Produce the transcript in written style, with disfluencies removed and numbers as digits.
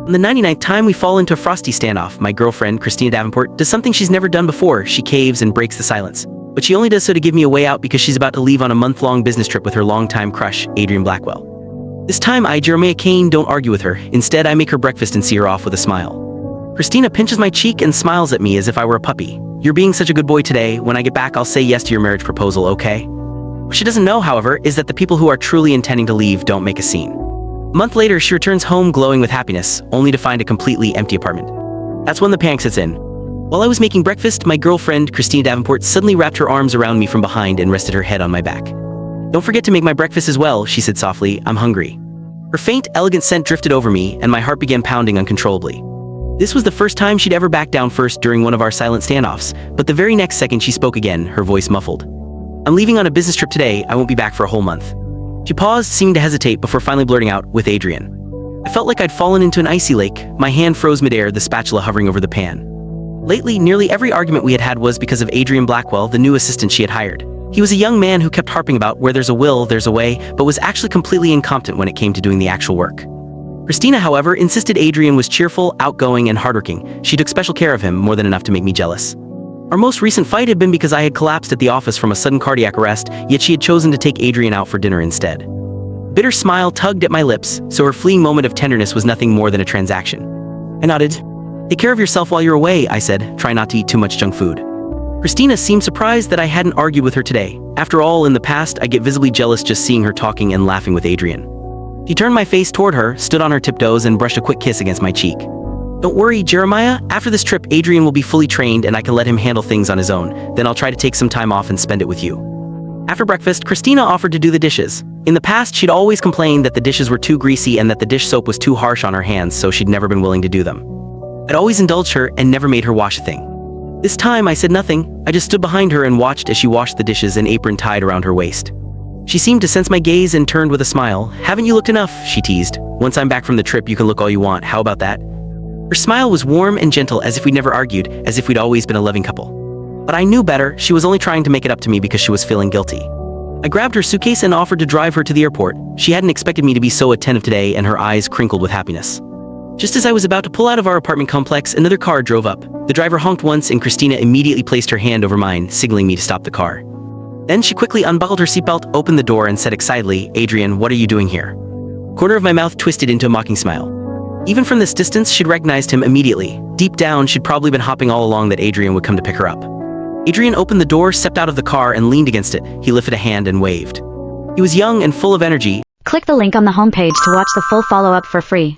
On the 99th time we fall into a frosty standoff, my girlfriend, Christina Davenport, does something she's never done before. She caves and breaks the silence. But she only does so to give me a way out because she's about to leave on a month-long business trip with her longtime crush, Adrian Blackwell. This time I, Jeremiah Kane, don't argue with her. Instead, I make her breakfast and see her off with a smile. Christina pinches my cheek and smiles at me as if I were a puppy. You're being such a good boy today. When I get back, I'll say yes to your marriage proposal, okay? What she doesn't know, however, is that the people who are truly intending to leave don't make a scene. A month later, she returns home glowing with happiness, only to find a completely empty apartment. That's when the panic sets in. While I was making breakfast, my girlfriend, Christina Davenport, suddenly wrapped her arms around me from behind and rested her head on my back. Don't forget to make my breakfast as well, she said softly. I'm hungry. Her faint, elegant scent drifted over me, and my heart began pounding uncontrollably. This was the first time she'd ever backed down first during one of our silent standoffs, but the very next second she spoke again, her voice muffled. I'm leaving on a business trip today. I won't be back for a whole month. She paused, seeming to hesitate before finally blurting out, with Adrian. I felt like I'd fallen into an icy lake. My hand froze midair, the spatula hovering over the pan. Lately, nearly every argument we had had was because of Adrian Blackwell, the new assistant she had hired. He was a young man who kept harping about where there's a will, there's a way, but was actually completely incompetent when it came to doing the actual work. Christina, however, insisted Adrian was cheerful, outgoing, and hardworking. She took special care of him, more than enough to make me jealous. Our most recent fight had been because I had collapsed at the office from a sudden cardiac arrest, yet she had chosen to take Adrian out for dinner instead. A bitter smile tugged at my lips, so her fleeting moment of tenderness was nothing more than a transaction. I nodded. Take care of yourself while you're away, I said. Try not to eat too much junk food. Christina seemed surprised that I hadn't argued with her today. After all, in the past, I get visibly jealous just seeing her talking and laughing with Adrian. She turned my face toward her, stood on her tiptoes, and brushed a quick kiss against my cheek. Don't worry, Jeremiah. After this trip, Adrian will be fully trained and I can let him handle things on his own. Then I'll try to take some time off and spend it with you. After breakfast, Christina offered to do the dishes. In the past, she'd always complained that the dishes were too greasy and that the dish soap was too harsh on her hands, so she'd never been willing to do them. I'd always indulged her and never made her wash a thing. This time, I said nothing. I just stood behind her and watched as she washed the dishes, an apron tied around her waist. She seemed to sense my gaze and turned with a smile. Haven't you looked enough? She teased. Once I'm back from the trip, you can look all you want. How about that? Her smile was warm and gentle, as if we'd never argued, as if we'd always been a loving couple. But I knew better. She was only trying to make it up to me because she was feeling guilty. I grabbed her suitcase and offered to drive her to the airport. She hadn't expected me to be so attentive today, and her eyes crinkled with happiness. Just as I was about to pull out of our apartment complex, another car drove up. The driver honked once, and Christina immediately placed her hand over mine, signaling me to stop the car. Then she quickly unbuckled her seatbelt, opened the door, and said excitedly, Adrian, what are you doing here? Corner of my mouth twisted into a mocking smile. Even from this distance, she'd recognized him immediately. Deep down, she'd probably been hopping all along that Adrian would come to pick her up. Adrian opened the door, stepped out of the car, and leaned against it. He lifted a hand and waved. He was young and full of energy. Click the link on the homepage to watch the full follow-up for free.